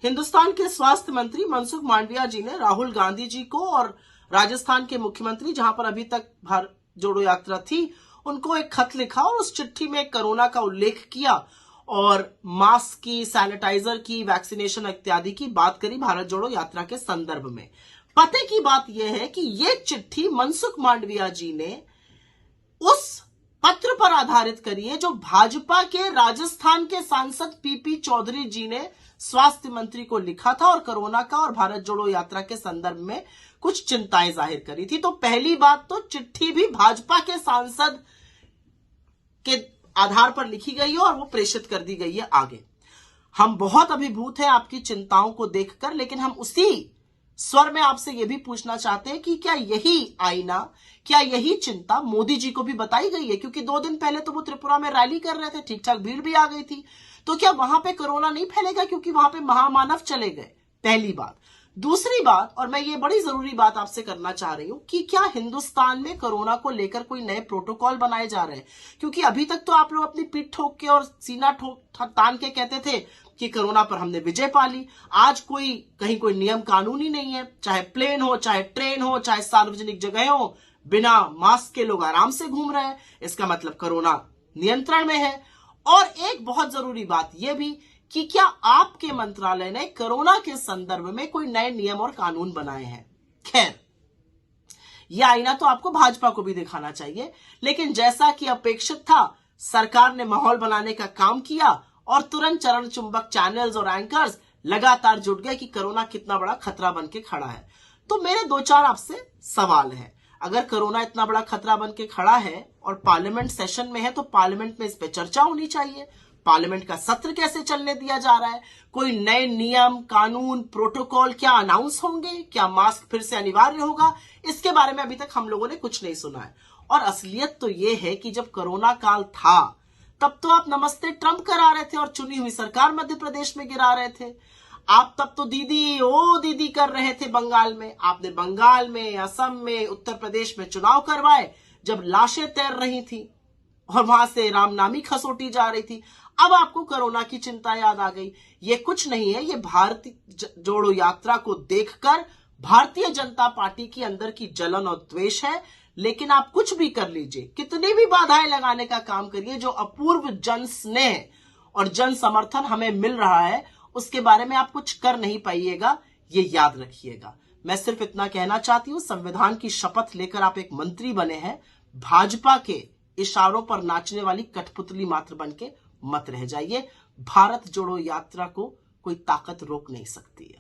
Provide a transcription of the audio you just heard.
हिंदुस्तान के स्वास्थ्य मंत्री मनसुख मांडविया जी ने राहुल गांधी जी को और राजस्थान के मुख्यमंत्री, जहां पर अभी तक भारत जोड़ो यात्रा थी, उनको एक खत लिखा और उस चिट्ठी में कोरोना का उल्लेख किया और मास्क की, सैनिटाइजर की, वैक्सीनेशन इत्यादि की बात करी भारत जोड़ो यात्रा के संदर्भ में। पते की बात यह है कि यह चिट्ठी मनसुख मांडविया जी ने उस पत्र पर आधारित करी है जो भाजपा के राजस्थान के सांसद पीपी चौधरी जी ने स्वास्थ्य मंत्री को लिखा था और कोरोना का और भारत जोड़ो यात्रा के संदर्भ में कुछ चिंताएं जाहिर करी थी। तो पहली बात तो चिट्ठी भी भाजपा के सांसद के आधार पर लिखी गई है और वो प्रेषित कर दी गई है आगे। हम बहुत अभिभूत हैं आपकी चिंताओं को देखकर, लेकिन हम उसी स्वर में आपसे यह भी पूछना चाहते हैं कि क्या यही आईना, क्या यही चिंता मोदी जी को भी बताई गई है? क्योंकि 2 दिन पहले तो वो त्रिपुरा में रैली कर रहे थे, ठीक ठाक भीड़ भी आ गई थी। तो क्या वहां पे कोरोना नहीं फैलेगा क्योंकि वहां पे महामानव चले गए? पहली बात। दूसरी बात, और मैं ये बड़ी जरूरी बात आपसे करना चाह रही हूं कि क्या हिंदुस्तान में कोरोना को लेकर कोई नए प्रोटोकॉल बनाए जा रहे हैं? क्योंकि अभी तक तो आप लोग अपनी पीठ ठोक के और सीना ठोक तान के कहते थे कि कोरोना पर हमने विजय पा ली। आज कहीं कोई नियम कानून ही नहीं है, चाहे प्लेन हो, चाहे ट्रेन हो, चाहे सार्वजनिक जगह हो, बिना मास्क के लोग आराम से घूम रहे हैं। इसका मतलब कोरोना नियंत्रण में है। और एक बहुत जरूरी बात यह भी कि क्या आपके मंत्रालय ने कोरोना के संदर्भ में कोई नए नियम और कानून बनाए हैं? खैर, यह आईना तो आपको भाजपा को भी दिखाना चाहिए, लेकिन जैसा कि अपेक्षित था, सरकार ने माहौल बनाने का काम किया और तुरंत चरण चुंबक चैनल्स और एंकर्स लगातार जुट गए कि कोरोना कितना बड़ा खतरा बन के खड़ा है। तो मेरे 2-4 आपसे सवाल हैं। अगर कोरोना इतना बड़ा खतरा बन के खड़ा है और पार्लियामेंट सेशन में है, तो पार्लियामेंट में इस पे चर्चा होनी चाहिए। पार्लियामेंट का सत्र कैसे चलने दिया जा रहा है? कोई नए नियम, कानून, प्रोटोकॉल क्या अनाउंस होंगे? क्या मास्क फिर से अनिवार्य होगा? इसके बारे में अभी तक हम लोगों ने कुछ नहीं सुना है। और असलियत तो यह है कि जब कोरोना काल था, तब तो आप नमस्ते ट्रंप करा रहे थे और चुनी हुई सरकार मध्य प्रदेश में गिरा रहे थे। आप तब तो दीदी ओ दीदी कर रहे थे बंगाल में। आपने बंगाल में, असम में, उत्तर प्रदेश में चुनाव करवाए जब लाशें तैर रही थी और वहां से रामनामी खसोटी जा रही थी। अब आपको कोरोना की चिंता याद आ गई। ये कुछ नहीं है, ये भारतीय जोड़ो यात्रा को देखकर भारतीय जनता पार्टी की अंदर की जलन और द्वेष है। लेकिन आप कुछ भी कर लीजिए, कितनी भी बाधाएं लगाने का काम करिए, जो अपूर्व जन स्नेह और जन समर्थन हमें मिल रहा है उसके बारे में आप कुछ कर नहीं पाइएगा, ये याद रखिएगा। मैं सिर्फ इतना कहना चाहती हूं, संविधान की शपथ लेकर आप एक मंत्री बने हैं, भाजपा के इशारों पर नाचने वाली कठपुतली मात्र बन के मत रह जाइए। भारत जोड़ो यात्रा को कोई ताकत रोक नहीं सकती है।